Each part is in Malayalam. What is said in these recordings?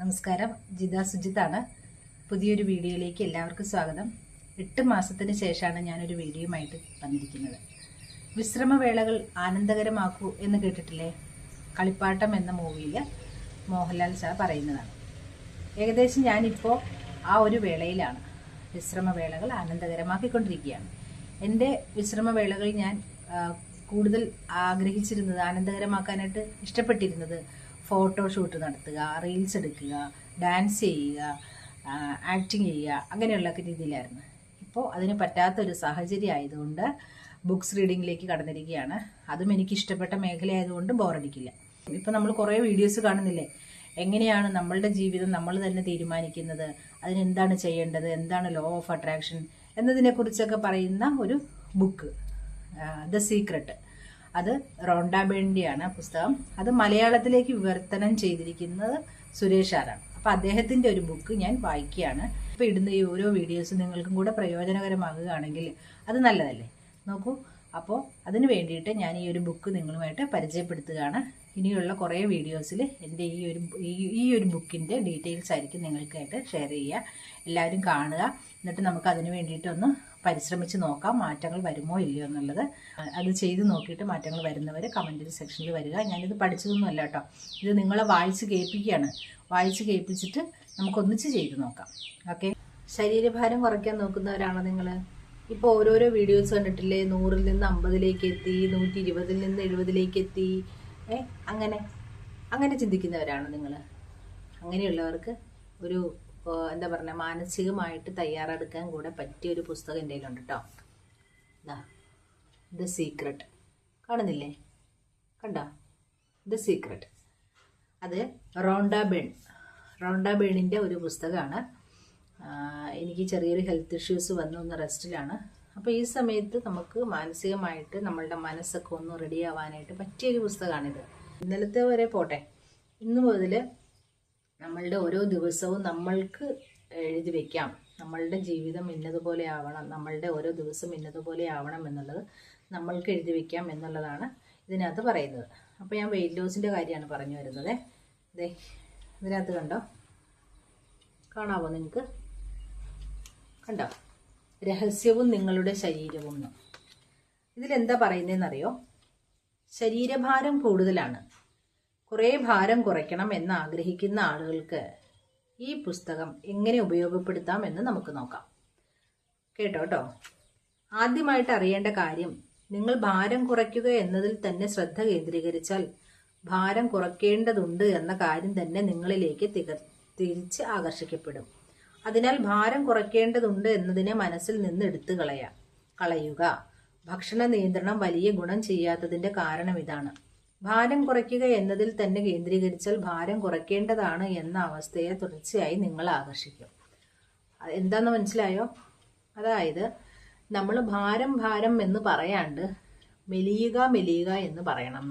നമസ്കാരം, ജിത സുജിത്താണ്. പുതിയൊരു വീഡിയോയിലേക്ക് എല്ലാവർക്കും സ്വാഗതം. 8 മാസത്തിന് ശേഷമാണ് ഞാനൊരു വീഡിയോയുമായിട്ട് വന്നിരിക്കുന്നത്. വിശ്രമവേളകൾ ആനന്ദകരമാക്കൂ എന്ന് കേട്ടിട്ടില്ലേ? കളിപ്പാട്ടം എന്ന മൂവിയിൽ മോഹൻലാൽ സാർ പറയുന്നതാണ്. ഏകദേശം ഞാനിപ്പോൾ ആ ഒരു വേളയിലാണ്. വിശ്രമവേളകൾ ആനന്ദകരമാക്കിക്കൊണ്ടിരിക്കുകയാണ്. എൻ്റെ വിശ്രമവേളകൾ ഞാൻ കൂടുതൽ ആഗ്രഹിച്ചിരുന്നത്, ആനന്ദകരമാക്കാനായിട്ട് ഇഷ്ടപ്പെട്ടിരുന്നത് ഫോട്ടോഷൂട്ട് നടത്തുക, റീൽസ് എടുക്കുക, ഡാൻസ് ചെയ്യുക, ആക്ടിങ് ചെയ്യുക, അങ്ങനെയുള്ള രീതിയിലായിരുന്നു. ഇപ്പോൾ അതിന് പറ്റാത്തൊരു സാഹചര്യം ആയതുകൊണ്ട് ബുക്സ് റീഡിങ്ങിലേക്ക് കടന്നിരിക്കുകയാണ്. അതും എനിക്ക് ഇഷ്ടപ്പെട്ട മേഖലയായതുകൊണ്ട് ബോറടിക്കില്ല. ഇപ്പം നമ്മൾ കുറേ വീഡിയോസ് കാണുന്നില്ലേ, എങ്ങനെയാണ് നമ്മളുടെ ജീവിതം നമ്മൾ തന്നെ തീരുമാനിക്കുന്നത്, അതിനെന്താണ് ചെയ്യേണ്ടത്, എന്താണ് ലോ ഓഫ് അട്രാക്ഷൻ എന്നതിനെക്കുറിച്ചൊക്കെ പറയുന്ന ഒരു ബുക്ക്, ദ സീക്രട്ട്. അത് റോണ്ട ബേണിൻ്റെയാണ് പുസ്തകം. അത് മലയാളത്തിലേക്ക് വിവർത്തനം ചെയ്തിരിക്കുന്നത് സുരേഷ് ആറാണ്. അപ്പോൾ അദ്ദേഹത്തിൻ്റെ ഒരു ബുക്ക് ഞാൻ വായിക്കുകയാണ്. ഇപ്പോൾ ഇടുന്ന ഈ ഓരോ വീഡിയോസും നിങ്ങൾക്കും കൂടെ പ്രയോജനകരമാകുകയാണെങ്കിൽ അത് നല്ലതല്ലേ? നോക്കൂ. അപ്പോൾ അതിന് വേണ്ടിയിട്ട് ഞാൻ ഈ ഒരു ബുക്ക് നിങ്ങളുമായിട്ട് പരിചയപ്പെടുത്തുകയാണ്. ഇനിയുള്ള കുറേ വീഡിയോസിൽ എൻ്റെ ഈ ഒരു ബുക്കിൻ്റെ ഡീറ്റെയിൽസ് ആയിരിക്കും നിങ്ങൾക്കായിട്ട് ഷെയർ ചെയ്യുക. എല്ലാവരും കാണുക. എന്നിട്ട് നമുക്ക് അതിന് വേണ്ടിയിട്ടൊന്ന് പരിശ്രമിച്ച് നോക്കാം, മാറ്റങ്ങൾ വരുമോ ഇല്ലയോ എന്നുള്ളത്. അത് ചെയ്ത് നോക്കിയിട്ട് മാറ്റങ്ങൾ വരുന്നവർ കമൻറ്റ് സെക്ഷനിൽ വരിക. ഞാനിത് പഠിച്ചതൊന്നുമല്ല കേട്ടോ, ഇത് നിങ്ങളെ വായിച്ച് കേൾപ്പിക്കുകയാണ്. വായിച്ച് കേൾപ്പിച്ചിട്ട് നമുക്കൊന്നിച്ച് ചെയ്ത് നോക്കാം. ഓക്കെ. ശരീരഭാരം കുറയ്ക്കാൻ നോക്കുന്നവരാണോ നിങ്ങൾ? ഇപ്പോൾ ഓരോരോ വീഡിയോസ് കണ്ടിട്ടില്ലേ? 100-ൽ നിന്ന് 50-ലേക്ക് എത്തി, 120-ൽ നിന്ന് 70-ലേക്ക് എത്തി, അങ്ങനെ ചിന്തിക്കുന്നവരാണോ നിങ്ങൾ? അങ്ങനെയുള്ളവർക്ക് ഒരു എന്താ പറയുക, മാനസികമായിട്ട് തയ്യാറെടുക്കാൻ കൂടെ പറ്റിയൊരു പുസ്തകം എൻ്റെ കയ്യിലുണ്ട് കേട്ടോ. The secret. കാണുന്നില്ലേ? കണ്ടോ? The secret. അത് റോണ്ട ബേണിൻ്റെ ഒരു പുസ്തകമാണ്. എനിക്ക് ചെറിയൊരു ഹെൽത്ത് ഇഷ്യൂസ് വന്ന് ഒന്ന് റെസ്റ്റിലാണ്. അപ്പോൾ ഈ സമയത്ത് നമുക്ക് മാനസികമായിട്ട് നമ്മളുടെ മനസ്സൊക്കെ ഒന്ന് റെഡി ആവാനായിട്ട് പറ്റിയൊരു പുസ്തകമാണിത്. ഇന്നലത്തെ വരെ പോട്ടെ, ഇന്നു മുതൽ നമ്മളുടെ ഓരോ ദിവസവും നമ്മൾക്ക് എഴുതി വയ്ക്കാം. നമ്മളുടെ ജീവിതം ഇന്നതുപോലെ ആവണം, നമ്മളുടെ ഓരോ ദിവസം ഇന്നതുപോലെ ആവണം എന്നുള്ളത് നമ്മൾക്ക് എഴുതി വയ്ക്കാം എന്നുള്ളതാണ് ഇതിനകത്ത് പറയുന്നത്. അപ്പോൾ ഞാൻ വെയിറ്റ് ലോസിൻ്റെ കാര്യമാണ് പറഞ്ഞു വരുന്നത്. ഇതിനകത്ത് കണ്ടോ? കാണാമോ നിങ്ങൾക്ക്? കണ്ടോ? രഹസ്യവും നിങ്ങളുടെ ശരീരവും. ഇതിലെന്താ പറയുന്നതെന്നറിയോ? ശരീരഭാരം കൂടുതലാണ്, കുറേ ഭാരം കുറയ്ക്കണം എന്ന് ആഗ്രഹിക്കുന്ന ആളുകൾക്ക് ഈ പുസ്തകം എങ്ങനെ ഉപയോഗപ്പെടുത്താം എന്ന് നമുക്ക് നോക്കാം. കേട്ടോ. ആദ്യമായിട്ട് അറിയേണ്ട കാര്യം, നിങ്ങൾ ഭാരം കുറയ്ക്കുക എന്നതിൽ തന്നെ ശ്രദ്ധ കേന്ദ്രീകരിച്ചാൽ ഭാരം കുറയ്ക്കേണ്ടതുണ്ട് എന്ന കാര്യം തന്നെ നിങ്ങളിലേക്ക് തിരിച്ച് ആകർഷിക്കപ്പെടും. അതിനാൽ ഭാരം കുറയ്ക്കേണ്ടതുണ്ട് എന്നതിനെ മനസ്സിൽ നിന്ന് എടുത്തു കളയുക. ഭക്ഷണ നിയന്ത്രണം വലിയ ഗുണം ചെയ്യാത്തതിന്റെ കാരണം ഇതാണ്. ഭാരം കുറയ്ക്കുക എന്നതിൽ തന്നെ കേന്ദ്രീകരിച്ചാൽ ഭാരം കുറയ്ക്കേണ്ടതാണ് എന്ന അവസ്ഥയെ തുടർച്ചയായി നിങ്ങൾ ആകർഷിക്കും. എന്താണെന്ന് മനസ്സിലായോ? അതായത് നമ്മൾ ഭാരം എന്ന് പറയാണ്ട് മെലിയുക എന്ന് പറയണം.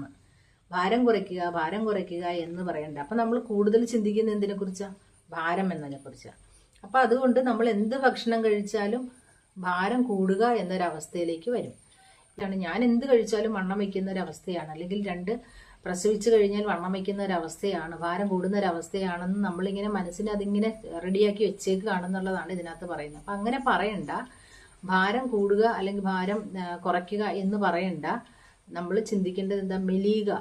ഭാരം കുറയ്ക്കുക എന്ന് പറയണ്ട. അപ്പം നമ്മൾ കൂടുതൽ ചിന്തിക്കുന്ന എന്തിനെ കുറിച്ചാ? ഭാരം എന്നതിനെ കുറിച്ചാണ്. അപ്പം അതുകൊണ്ട് നമ്മൾ എന്ത് ഭക്ഷണം കഴിച്ചാലും ഭാരം കൂടുക എന്നൊരവസ്ഥയിലേക്ക് വരും. ഞാൻ എന്ത് കഴിച്ചാലും വണ്ണം വയ്ക്കുന്ന ഒരവസ്ഥയാണ്, അല്ലെങ്കിൽ 2 പ്രസവിച്ചു കഴിഞ്ഞാൽ വണ്ണം വയ്ക്കുന്ന ഒരവസ്ഥയാണ്, ഭാരം കൂടുന്ന ഒരവസ്ഥയാണെന്ന് നമ്മളിങ്ങനെ മനസ്സിനെ അതിങ്ങനെ റെഡിയാക്കി വെച്ചേക്കുകയാണെന്നുള്ളതാണ് ഇതിനകത്ത് പറയുന്നത്. അപ്പം അങ്ങനെ പറയണ്ട. ഭാരം കൂടുക അല്ലെങ്കിൽ ഭാരം കുറയ്ക്കുക എന്ന് പറയണ്ട. നമ്മൾ ചിന്തിക്കേണ്ടത് എന്താ? മെലിയുക.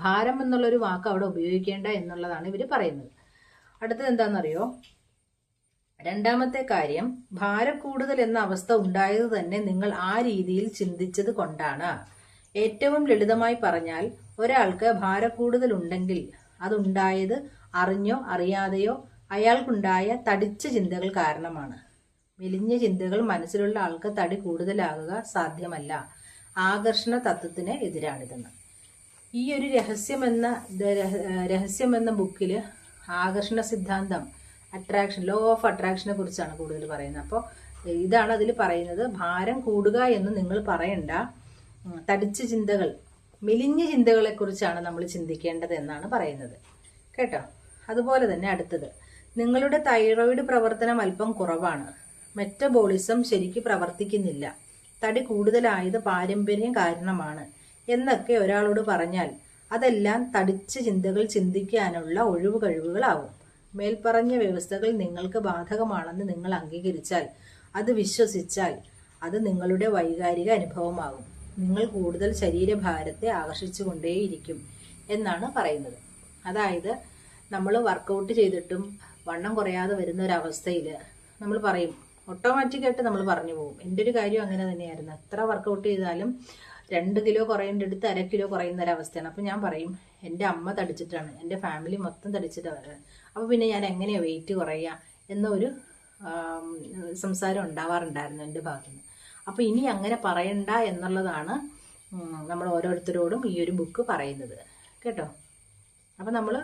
ഭാരം എന്നുള്ളൊരു വാക്ക് അവിടെ ഉപയോഗിക്കേണ്ട എന്നുള്ളതാണ് ഇവർ പറയുന്നത്. അടുത്തത് എന്താണെന്നറിയോ? രണ്ടാമത്തെ കാര്യം, ഭാരക്കൂടുതൽ എന്ന അവസ്ഥ ഉണ്ടായത് തന്നെ നിങ്ങൾ ആ രീതിയിൽ ചിന്തിച്ചത് കൊണ്ടാണ്. ഏറ്റവും ലളിതമായി പറഞ്ഞാൽ, ഒരാൾക്ക് ഭാരക്കൂടുതൽ ഉണ്ടെങ്കിൽ അതുണ്ടായത് അറിഞ്ഞോ അറിയാതെയോ അയാൾക്കുണ്ടായ തടിച്ച ചിന്തകൾ കാരണമാണ്. മെലിഞ്ഞ ചിന്തകൾ മനസ്സിലുള്ള ആൾക്ക് തടി കൂടുതലാകുക സാധ്യമല്ല. ആകർഷണ തത്വത്തിന് എതിരാണിതെന്ന്. ഈ ഒരു രഹസ്യമെന്ന ബുക്കിൽ ആകർഷണ സിദ്ധാന്തം, അട്രാക്ഷൻ, ലോ ഓഫ് അട്രാക്ഷനെ കുറിച്ചാണ് കൂടുതൽ പറയുന്നത്. അപ്പോൾ ഇതാണ് അതിൽ പറയുന്നത്. ഭാരം കൂടുക എന്ന് നിങ്ങൾ പറയണ്ട. തടിച്ച ചിന്തകൾ, മെലിഞ്ഞ ചിന്തകളെ കുറിച്ചാണ് നമ്മൾ ചിന്തിക്കേണ്ടത് എന്നാണ് പറയുന്നത്. കേട്ടോ? അതുപോലെ തന്നെ അടുത്തത്, നിങ്ങളുടെ തൈറോയിഡ് പ്രവർത്തനം അല്പം കുറവാണ്, മെറ്റബോളിസം ശരിക്ക് പ്രവർത്തിക്കുന്നില്ല, തടി കൂടുതലായത് പാരമ്പര്യം കാരണമാണ് എന്നൊക്കെ ഒരാളോട് പറഞ്ഞാൽ അതെല്ലാം തടിച്ച ചിന്തകൾ ചിന്തിക്കാനുള്ള ഒഴിവ് കഴിവുകളാവും. മേൽപ്പറഞ്ഞ വ്യവസ്ഥകൾ നിങ്ങൾക്ക് ബാധകമാണെന്ന് നിങ്ങൾ അംഗീകരിച്ചാൽ, അത് വിശ്വസിച്ചാൽ, അത് നിങ്ങളുടെ വൈകാരിക അനുഭവമാകും. നിങ്ങൾ കൂടുതൽ ശരീരഭാരത്തെ ആകർഷിച്ചുകൊണ്ടേയിരിക്കും എന്നാണ് പറയുന്നത്. അതായത് നമ്മൾ വർക്കൗട്ട് ചെയ്തിട്ടും വണ്ണം കുറയാതെ വരുന്ന ഒരവസ്ഥയിൽ നമ്മൾ പറയും, ഓട്ടോമാറ്റിക്കായിട്ട് നമ്മൾ പറഞ്ഞു പോകും. എൻ്റെ ഒരു കാര്യം അങ്ങനെ തന്നെയായിരുന്നു. എത്ര വർക്കൗട്ട് ചെയ്താലും 2 കിലോ കുറയേണ്ടടുത്ത് 1/2 കിലോ കുറയുന്ന ഒരവസ്ഥയാണ്. അപ്പം ഞാൻ പറയും, എൻ്റെ അമ്മ തടിച്ചിട്ടാണ്, എൻ്റെ ഫാമിലി മൊത്തം തടിച്ചിട്ടാണ്, അപ്പോൾ പിന്നെ ഞാൻ എങ്ങനെയാണ് വെയിറ്റ് കുറയുക എന്നൊരു സംസാരം ഉണ്ടാവാറുണ്ടായിരുന്നു എൻ്റെ ഭാഗത്തുനിന്ന്. അപ്പോൾ ഇനി അങ്ങനെ പറയണ്ട എന്നുള്ളതാണ് നമ്മൾ ഓരോരുത്തരോടും ഈ ഒരു ബുക്ക് പറയുന്നത് കേട്ടോ. അപ്പം നമ്മൾ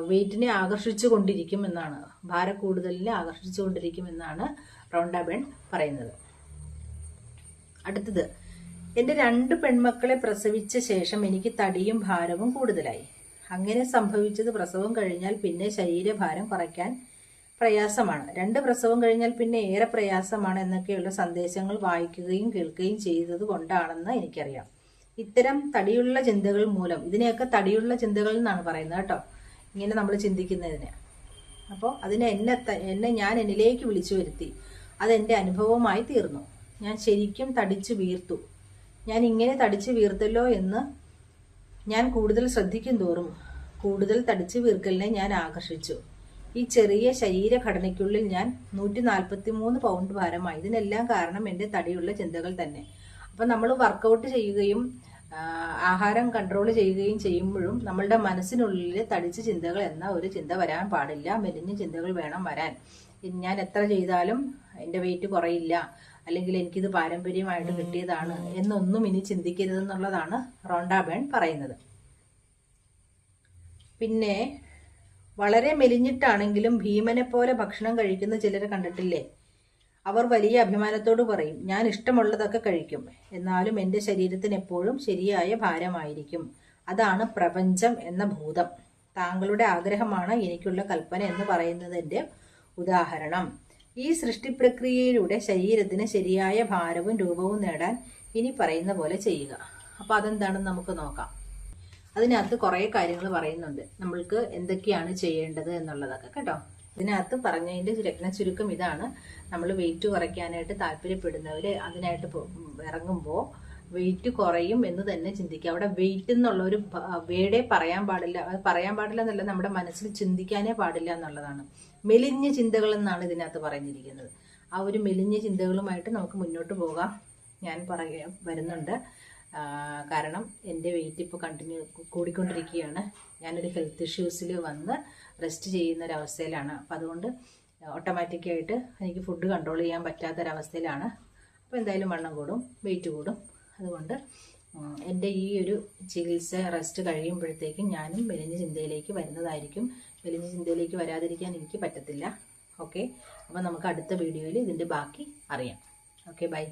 വെയിറ്റിനെ ആകർഷിച്ചു കൊണ്ടിരിക്കും എന്നാണ്, ഭാരക്കൂടുതലിനെ ആകർഷിച്ചു കൊണ്ടിരിക്കും എന്നാണ് റോണ്ട ബെൺ പറയുന്നത്. അടുത്തത്, എൻ്റെ 2 പെൺമക്കളെ പ്രസവിച്ച ശേഷം എനിക്ക് തടിയും ഭാരവും കൂടുതലായി. അങ്ങനെ സംഭവിച്ചത് പ്രസവം കഴിഞ്ഞാൽ പിന്നെ ശരീരഭാരം കുറയ്ക്കാൻ പ്രയാസമാണ്. 2 പ്രസവം കഴിഞ്ഞാൽ പിന്നെ ഏറെ പ്രയാസമാണ് എന്നൊക്കെയുള്ള സന്ദേശങ്ങൾ വായിക്കുകയും കേൾക്കുകയും ചെയ്തത് കൊണ്ടാണെന്ന് എനിക്കറിയാം. ഇത്തരം തടിയുള്ള ചിന്തകൾ മൂലം, ഇതിനെയൊക്കെ തടിയുള്ള ചിന്തകൾ എന്നാണ് പറയുന്നത് കേട്ടോ, ഇങ്ങനെ നമ്മൾ ചിന്തിക്കുന്നതിന്. അപ്പോൾ അതിനെ ഞാൻ എന്നിലേക്ക് വിളിച്ചു വരുത്തി. അതെൻ്റെ അനുഭവമായി തീർന്നു. ഞാൻ ശരിക്കും തടിച്ചു വീർത്തു. ഞാൻ ഇങ്ങനെ തടിച്ചു വീർത്തല്ലോ എന്ന് ഞാൻ കൂടുതൽ ശ്രദ്ധിക്കും തോറും കൂടുതൽ തടിച്ചു വീർക്കലിനെ ഞാൻ ആകർഷിച്ചു. ഈ ചെറിയ ശരീരഘടനയ്ക്കുള്ളിൽ ഞാൻ 143 പൗണ്ട് ഭാരമായി. ഇതിനെല്ലാം കാരണം എൻ്റെ തടിയുള്ള ചിന്തകൾ തന്നെ. അപ്പം നമ്മൾ വർക്കൗട്ട് ചെയ്യുകയും ആഹാരം കൺട്രോൾ ചെയ്യുകയും ചെയ്യുമ്പോഴും നമ്മളുടെ മനസ്സിനുള്ളിൽ തടിച്ച ചിന്തകൾ എന്ന ഒരു ചിന്ത വരാൻ പാടില്ല. മെലിഞ്ഞ ചിന്തകൾ വേണം വരാൻ. ഞാൻ എത്ര ചെയ്താലും എൻ്റെ വെയിറ്റ് കുറയില്ല, അല്ലെങ്കിൽ എനിക്കിത് പാരമ്പര്യമായിട്ട് കിട്ടിയതാണ് എന്നൊന്നും ഇനി ചിന്തിക്കരുതെന്നുള്ളതാണ് റോണ്ട ബെൺ പറയുന്നത്. പിന്നെ വളരെ മെലിഞ്ഞിട്ടാണെങ്കിലും ഭീമനെ പോലെ ഭക്ഷണം കഴിക്കുന്ന ചിലരെ കണ്ടിട്ടില്ലേ? അവർ വലിയ അഭിമാനത്തോട് പറയും, ഞാൻ ഇഷ്ടമുള്ളതൊക്കെ കഴിക്കും, എന്നാലും എൻ്റെ ശരീരത്തിന് എപ്പോഴും ശരിയായ ഭാരമായിരിക്കും. അതാണ് പ്രപഞ്ചം എന്ന ഭൂതം. താങ്കളുടെ ആഗ്രഹമാണ് എനിക്കുള്ള കൽപ്പന എന്ന് പറയുന്നതിൻ്റെ ഉദാഹരണം. ഈ സൃഷ്ടിപ്രക്രിയയിലൂടെ ശരീരത്തിന് ശരിയായ ഭാരവും രൂപവും നേടാൻ ഇനി പറയുന്ന പോലെ ചെയ്യുക. അപ്പോൾ അതെന്താണെന്ന് നമുക്ക് നോക്കാം. അതിനകത്ത് കുറേ കാര്യങ്ങൾ പറയുന്നുണ്ട്, നമ്മൾക്ക് എന്തൊക്കെയാണ് ചെയ്യേണ്ടത് എന്നുള്ളതൊക്കെ കേട്ടോ. ഇതിനകത്ത് പറഞ്ഞതിൻ്റെ രത്ന ചുരുക്കം ഇതാണ്. നമ്മൾ വെയിറ്റ് കുറയ്ക്കാനായിട്ട് താല്പര്യപ്പെടുന്നവർ അതിനായിട്ട് ഇറങ്ങുമ്പോൾ വെയിറ്റ് കുറയും എന്ന് തന്നെ ചിന്തിക്കുക. അവിടെ വെയിറ്റ് എന്നുള്ള ഒരു വേടേ പറയാൻ പാടില്ല. അത് പറയാൻ പാടില്ല എന്നല്ല, നമ്മുടെ മനസ്സിൽ ചിന്തിക്കാനേ പാടില്ല എന്നുള്ളതാണ്. മെലിഞ്ഞ ചിന്തകൾ എന്നാണ് ഇതിനകത്ത് പറഞ്ഞിരിക്കുന്നത്. ആ ഒരു മെലിഞ്ഞ ചിന്തകളുമായിട്ട് നമുക്ക് മുന്നോട്ട് പോകാം. ഞാൻ വരുന്നുണ്ട്. കാരണം എൻ്റെ വെയിറ്റ് ഇപ്പോൾ കൂടിക്കൊണ്ടിരിക്കുകയാണ്. ഞാനൊരു ഹെൽത്ത് ഇഷ്യൂസിൽ വന്ന് റെസ്റ്റ് ചെയ്യുന്ന ഒരവസ്ഥയിലാണ്. അപ്പം അതുകൊണ്ട് ഓട്ടോമാറ്റിക്കായിട്ട് എനിക്ക് ഫുഡ് കൺട്രോൾ ചെയ്യാൻ പറ്റാത്തൊരവസ്ഥയിലാണ്. അപ്പോൾ എന്തായാലും വണ്ണം കൂടും, വെയിറ്റ് കൂടും. അതുകൊണ്ട് എൻ്റെ ഈ ഒരു ചികിത്സ റെസ്റ്റ് കഴിയുമ്പോഴത്തേക്കും ഞാനും മെലിഞ്ഞ ചിന്തയിലേക്ക് വരുന്നതായിരിക്കും. മെലിഞ്ഞ ചിന്തയിലേക്ക് വരാതിരിക്കാൻ എനിക്ക് പറ്റത്തില്ല. ഓക്കെ, അപ്പോൾ നമുക്ക് അടുത്ത വീഡിയോയിൽ ഇതിൻ്റെ ബാക്കി അറിയാം. Okay, by.